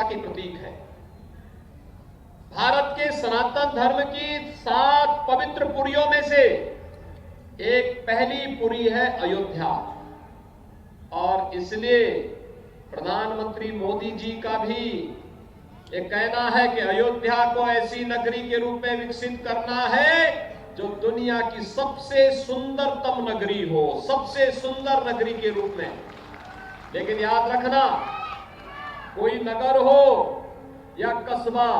की प्रतीक है। भारत के सनातन धर्म की 7 पवित्र पुरियों में से एक पहली पुरी है अयोध्या, और इसलिए प्रधानमंत्री मोदी जी का भी ये कहना है कि अयोध्या को ऐसी नगरी के रूप में विकसित करना है जो दुनिया की सबसे सुंदरतम नगरी हो, सबसे सुंदर नगरी के रूप में। लेकिन याद रखना, कोई नगर हो या कस्बा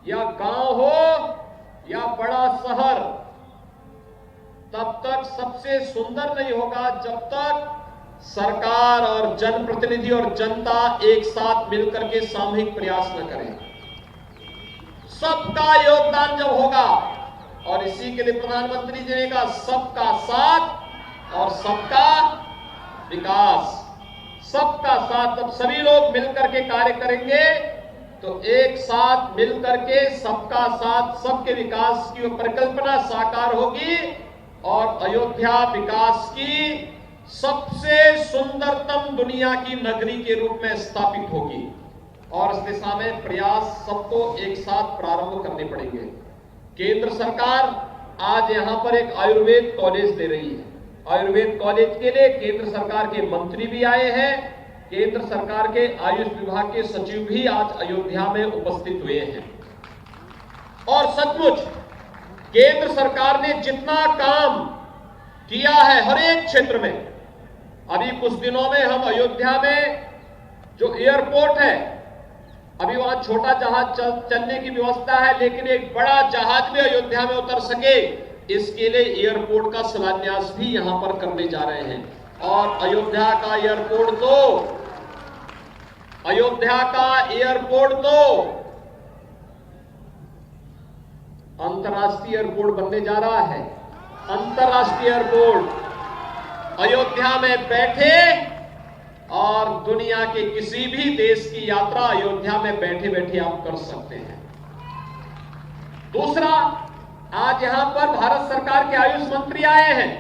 या गांव हो या बड़ा शहर, तब तक सबसे सुंदर नहीं होगा जब तक सरकार और जनप्रतिनिधि और जनता एक साथ मिलकर के सामूहिक प्रयास न करें। सबका योगदान जब होगा, और इसी के लिए प्रधानमंत्री जी ने कहा सबका साथ और सबका विकास। सबका साथ, जब सभी लोग मिलकर के कार्य करेंगे तो एक साथ मिलकर के सबका साथ सबके विकास की परिकल्पना साकार होगी और अयोध्या विकास की सबसे सुंदरतम दुनिया की नगरी के रूप में स्थापित होगी। और इस दिशा में प्रयास सबको एक साथ प्रारंभ करने पड़ेंगे। केंद्र सरकार आज यहां पर एक आयुर्वेद कॉलेज दे रही है। आयुर्वेद कॉलेज के लिए केंद्र सरकार के मंत्री भी आए हैं, केंद्र सरकार के आयुष विभाग के सचिव भी आज अयोध्या में उपस्थित हुए हैं। और सचमुच केंद्र सरकार ने जितना काम किया है हर एक क्षेत्र में, अभी कुछ दिनों में हम अयोध्या में जो एयरपोर्ट है, अभी वहां छोटा जहाज चलने की व्यवस्था है, लेकिन एक बड़ा जहाज भी अयोध्या में उतर सके, इसके लिए एयरपोर्ट का शिलान्यास भी यहां पर करने जा रहे हैं। और अयोध्या का एयरपोर्ट तो अंतर्राष्ट्रीय एयरपोर्ट बनने जा रहा है। अंतर्राष्ट्रीय एयरपोर्ट अयोध्या में बैठे और दुनिया के किसी भी देश की यात्रा अयोध्या में बैठे बैठे आप कर सकते हैं। दूसरा, आज यहां पर भारत सरकार के आयुष मंत्री आए हैं।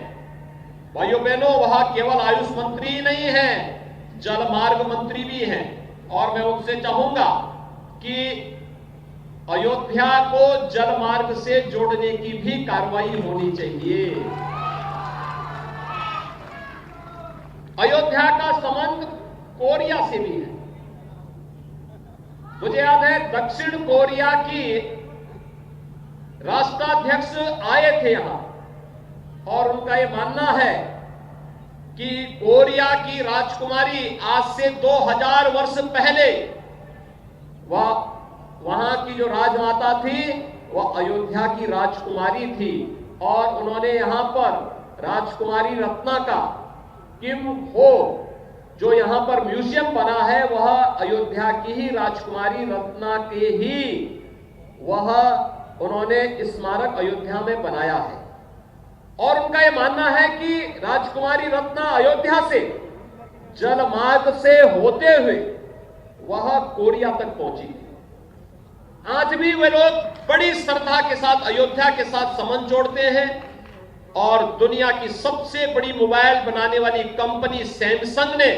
भाइयों बहनों, वहां केवल आयुष मंत्री ही नहीं है, जलमार्ग मंत्री भी हैं। और मैं उनसे चाहूंगा कि अयोध्या को जलमार्ग से जोड़ने की भी कार्रवाई होनी चाहिए। अयोध्या का संबंध कोरिया से भी है। मुझे याद है दक्षिण कोरिया की राष्ट्राध्यक्ष आए थे यहां, और उनका यह मानना है कि कोरिया की राजकुमारी आज से 2000 वर्ष पहले वहां की जो राजमाता थी वह अयोध्या की राजकुमारी थी, और उन्होंने यहां पर राजकुमारी रत्ना का किम हो जो यहां पर म्यूजियम बना है, वह अयोध्या की ही राजकुमारी रत्ना के ही वह उन्होंने स्मारक अयोध्या में बनाया है। और उनका यह मानना है कि राजकुमारी रत्ना अयोध्या से जलमार्ग से होते हुए वह कोरिया तक पहुंची थी। आज भी वे लोग बड़ी श्रद्धा के साथ अयोध्या के साथ संबंध जोड़ते हैं, और दुनिया की सबसे बड़ी मोबाइल बनाने वाली कंपनी सैमसंग ने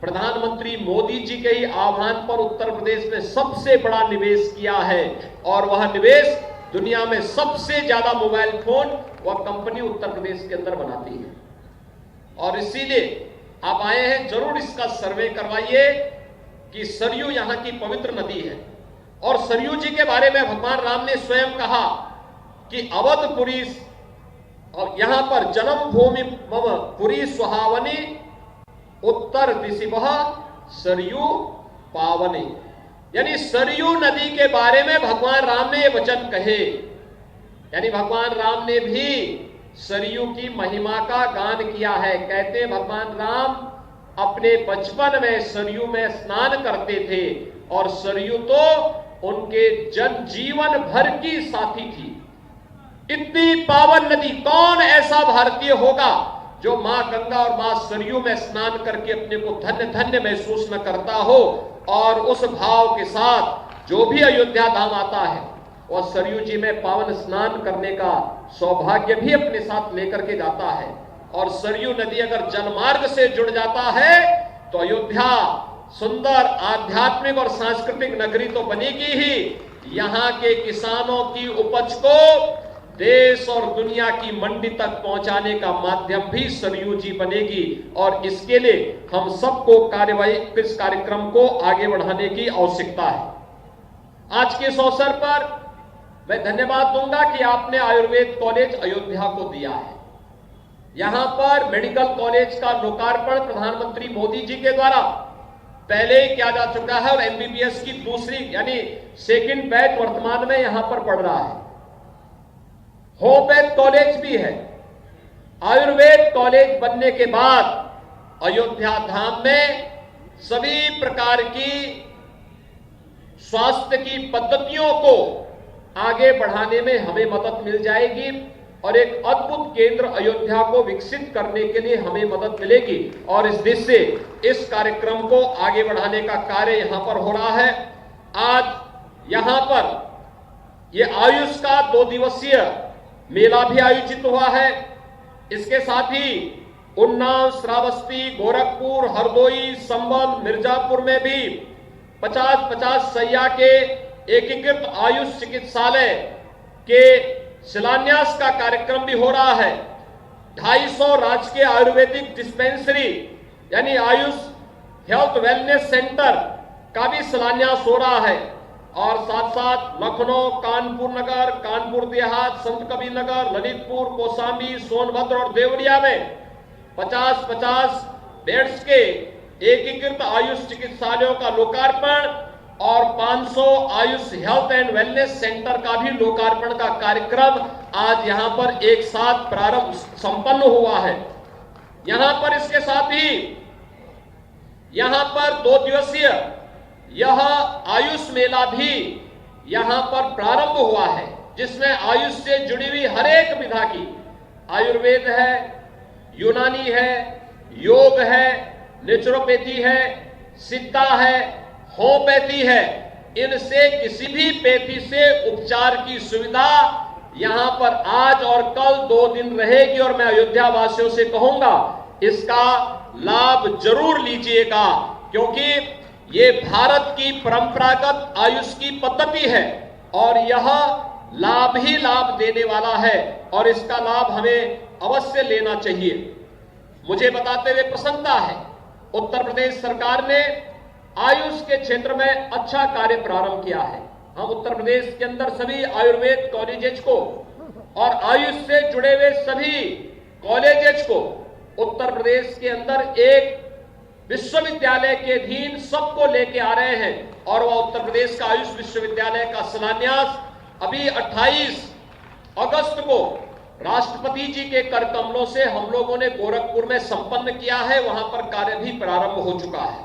प्रधानमंत्री मोदी जी के ही आह्वान पर उत्तर प्रदेश में सबसे बड़ा निवेश किया है, और वह निवेश दुनिया में सबसे ज्यादा मोबाइल फोन वह कंपनी उत्तर प्रदेश के अंदर बनाती है। और इसीलिए आप आए हैं, जरूर इसका सर्वे करवाइए कि सरयू यहां की पवित्र नदी है, और सरयू जी के बारे में भगवान राम ने स्वयं कहा कि अवधपुरी, और यहां पर जन्म भूमि मम पुरी सुहावनी, उत्तर दिशि वह सरयू पावनी। यानी सरयू नदी के बारे में भगवान राम ने ये वचन कहे, यानी भगवान राम ने भी सरयू की महिमा का गान किया है। कहते भगवान राम अपने बचपन में सरयू में स्नान करते थे, और सरयू तो उनके जनजीवन भर की साथी थी। इतनी पावन नदी, कौन ऐसा भारतीय होगा जो मां गंगा और मां सरयू में स्नान करके अपने को धन्य धन्य महसूस न करता हो, और उस भाव के साथ जो भी अयोध्या धाम आता है वह सरयू जी में पावन स्नान करने का सौभाग्य भी अपने साथ लेकर के जाता है। और सरयू नदी अगर जलमार्ग से जुड़ जाता है तो अयोध्या सुंदर आध्यात्मिक और सांस्कृतिक नगरी तो बनेगी ही, यहां के किसानों की उपज को देश और दुनिया की मंडी तक पहुंचाने का माध्यम भी सरयू जी बनेगी। और इसके लिए हम सबको इस कार्यक्रम को आगे बढ़ाने की आवश्यकता है। आज के इस अवसर पर मैं धन्यवाद दूंगा कि आपने आयुर्वेद कॉलेज अयोध्या को दिया है। यहां पर मेडिकल कॉलेज का लोकार्पण प्रधानमंत्री मोदी जी के द्वारा पहले ही किया जा चुका है और एमबीबीएस की दूसरी यानी सेकंड बैच वर्तमान में यहां पर पढ़ रहा है। होम्योपैथ कॉलेज भी है। आयुर्वेद कॉलेज बनने के बाद अयोध्या धाम में सभी प्रकार की स्वास्थ्य की पद्धतियों को आगे बढ़ाने में हमें मदद मिल जाएगी और एक अद्भुत केंद्र अयोध्या को विकसित करने के लिए हमें मदद मिलेगी। और इस दिशा से इस कार्यक्रम को आगे बढ़ाने का कार्य यहां पर हो रहा है। आज यहां पर यह आयुष का 2 दिवसीय मेला भी आयोजित हुआ है। इसके साथ ही उन्नाव, श्रावस्ती, गोरखपुर, हरदोई, संभल, मिर्जापुर में भी 50-50 सैया के एकीकृत आयुष चिकित्सालय के शिलान्यास का कार्यक्रम भी हो रहा है। 250 राजकीय आयुर्वेदिक डिस्पेंसरी यानी आयुष हेल्थ वेलनेस सेंटर का भी शिलान्यास हो रहा है। और साथ साथ लखनऊ, कानपुर नगर, कानपुर देहात, संत कबीर नगर, ललितपुर, कौशाम्बी, सोनभद्र और देवरिया में 50-50 बेड्स के एकीकृत आयुष चिकित्सालयों का लोकार्पण और 500 Ayush health and wellness centre का भी लोकार्पण का कार्यक्रम आज यहां पर एक साथ प्रारंभ संपन्न हुआ है। यहां पर इसके साथ ही यहां पर 2 दिवसीय यह आयुष मेला भी यहां पर प्रारंभ हुआ है, जिसमें आयुष से जुड़ी हुई हर एक विधा की आयुर्वेद है, यूनानी है, योग है, नेचुरोपैथी है, सिद्धा है, होम्योपैथी है। इनसे किसी भी पैथी से उपचार की सुविधा यहां पर आज और कल 2 दिन रहेगी और मैं अयोध्या वासियों से कहूंगा इसका लाभ जरूर लीजिएगा, क्योंकि ये भारत की परंपरागत आयुष की पद्धति है और यह लाभ ही लाभ देने वाला है और इसका लाभ हमें अवश्य लेना चाहिए। मुझे बताते हुए प्रसन्नता है, उत्तर प्रदेश सरकार ने आयुष के क्षेत्र में अच्छा कार्य प्रारंभ किया है। हम उत्तर प्रदेश के अंदर सभी आयुर्वेद कॉलेजेस को और आयुष से जुड़े हुए सभी कॉलेजेस को उत्तर प्रदेश के अंदर एक विश्वविद्यालय के अधीन सबको लेके आ रहे हैं और वह उत्तर प्रदेश का आयुष विश्वविद्यालय का शिलान्यास अभी 28 अगस्त को राष्ट्रपति जी के कर कमलों से हम लोगों ने गोरखपुर में संपन्न किया है। वहां पर कार्य भी प्रारंभ हो चुका है।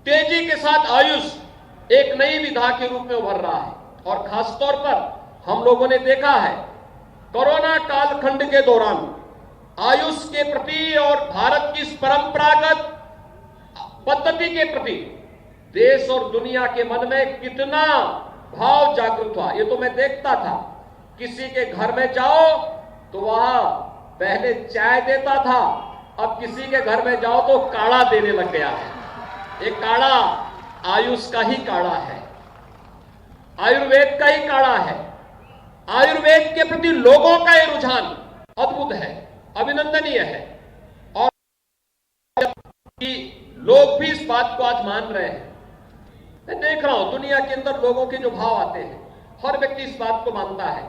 तेजी के साथ आयुष एक नई विधा के रूप में उभर रहा है और खासतौर पर हम लोगों ने देखा है कोरोना कालखंड के दौरान आयुष के प्रति और भारत की इस परंपरागत पद्धति के प्रति देश और दुनिया के मन में कितना भाव जागृत हुआ, ये तो मैं देखता था। किसी के घर में जाओ तो वहां पहले चाय देता था, अब किसी के घर में जाओ तो काढ़ा देने लग गया है। ये काढ़ा आयुष का ही काढ़ा है, आयुर्वेद का ही काढ़ा है। आयुर्वेद के प्रति लोगों का ये रुझान अद्भुत है, अभिनंदनीय है और कि लोग भी इस बात को आज मान रहे हैं। मैं देख रहा हूं दुनिया के अंदर लोगों के जो भाव आते हैं, हर व्यक्ति इस बात को मानता है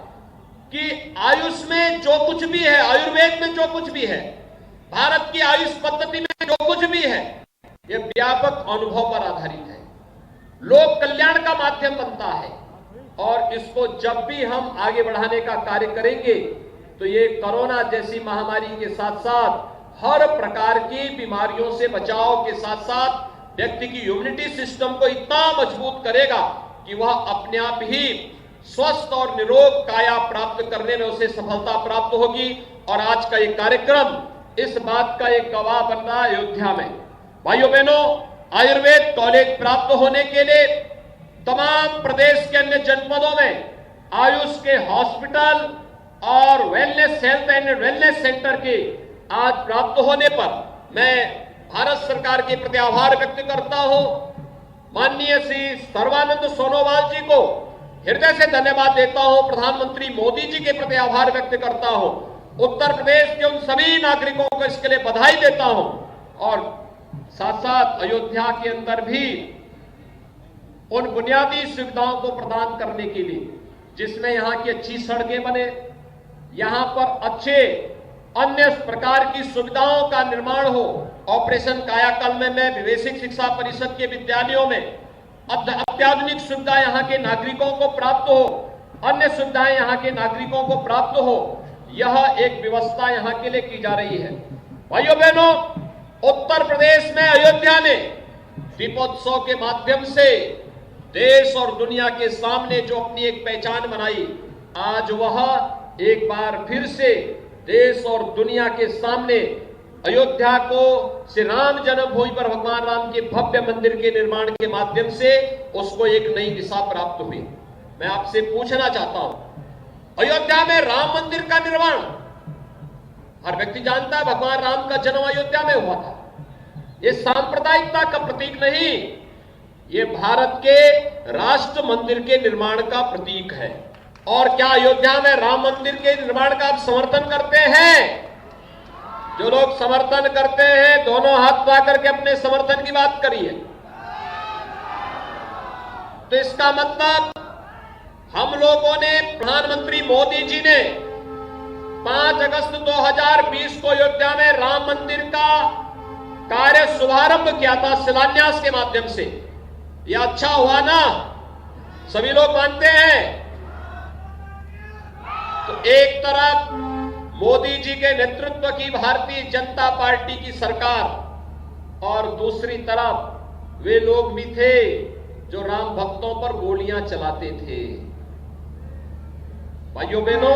कि आयुष में जो कुछ भी है, आयुर्वेद में जो कुछ भी है, भारत की आयुष पद्धति में जो कुछ भी है, यह व्यापक अनुभव पर आधारित है, लोक कल्याण का माध्यम बनता है। और इसको जब भी हम आगे बढ़ाने का कार्य करेंगे तो ये कोरोना जैसी महामारी के साथ साथ हर प्रकार की बीमारियों से बचाव के साथ साथ व्यक्ति की इम्यूनिटी सिस्टम को इतना मजबूत करेगा कि वह अपने आप ही स्वस्थ और निरोग काया प्राप्त करने में उसे सफलता प्राप्त होगी। और आज का ये कार्यक्रम इस बात का एक गवाह बन रहा है। अयोध्या में भाइयों बहनों, आयुर्वेद कॉलेज प्राप्त होने के लिए तमाम प्रदेश के अन्य जनपदों में आयुष के हॉस्पिटल और wellness health and wellness centre के आज प्राप्त होने पर मैं भारत सरकार के प्रति आभार व्यक्त करता हूं। माननीय श्री सर्बानंद सोनोवाल जी को हृदय से धन्यवाद देता हूं। प्रधानमंत्री मोदी जी के प्रति आभार व्यक्त करता हूं। उत्तर प्रदेश के उन सभी नागरिकों को इसके लिए बधाई देता हूं और साथ साथ अयोध्या के अंदर भी उन बुनियादी सुविधाओं को प्रदान करने के लिए, जिसमें यहां की अच्छी सड़कें बने, यहां पर अच्छे अन्य प्रकार की सुविधाओं का निर्माण हो। ऑपरेशन कायाकल्प में विवेशिक शिक्षा परिषद के विद्यालयों में अत्याधुनिक सुविधा यहां के नागरिकों को प्राप्त हो, अन्य सुविधाएं यहां के नागरिकों को प्राप्त हो, यह एक व्यवस्था यहां के लिए की जा रही है। भाइयों बहनों, उत्तर प्रदेश में अयोध्या ने दीपोत्सव के माध्यम से देश और दुनिया के सामने जो अपनी एक पहचान बनाई, आज वह एक बार फिर से देश और दुनिया के सामने अयोध्या को श्री राम जन्मभूमि पर भगवान राम के भव्य मंदिर के निर्माण के माध्यम से उसको एक नई दिशा प्राप्त हुई। मैं आपसे पूछना चाहता हूं, अयोध्या में राम मंदिर का निर्माण, हर व्यक्ति जानता है भगवान राम का जन्म अयोध्या में हुआ था। ये सांप्रदायिकता का प्रतीक नहीं, ये भारत के राष्ट्र मंदिर के निर्माण का प्रतीक है। और क्या अयोध्या में राम मंदिर के निर्माण का आप समर्थन करते हैं? जो लोग समर्थन करते हैं, दोनों हाथ उठा करके अपने समर्थन की बात करिए। तो इसका मतलब हम लोगों ने, प्रधानमंत्री मोदी जी ने 5 अगस्त 2020 को अयोध्या में राम मंदिर का कार्य शुभारंभ किया था शिलान्यास के माध्यम से। यह अच्छा हुआ ना, सभी लोग मानते हैं। तो एक तरफ मोदी जी के नेतृत्व की भारतीय जनता पार्टी की सरकार और दूसरी तरफ वे लोग भी थे जो राम भक्तों पर गोलियां चलाते थे। भाइयों बहनों,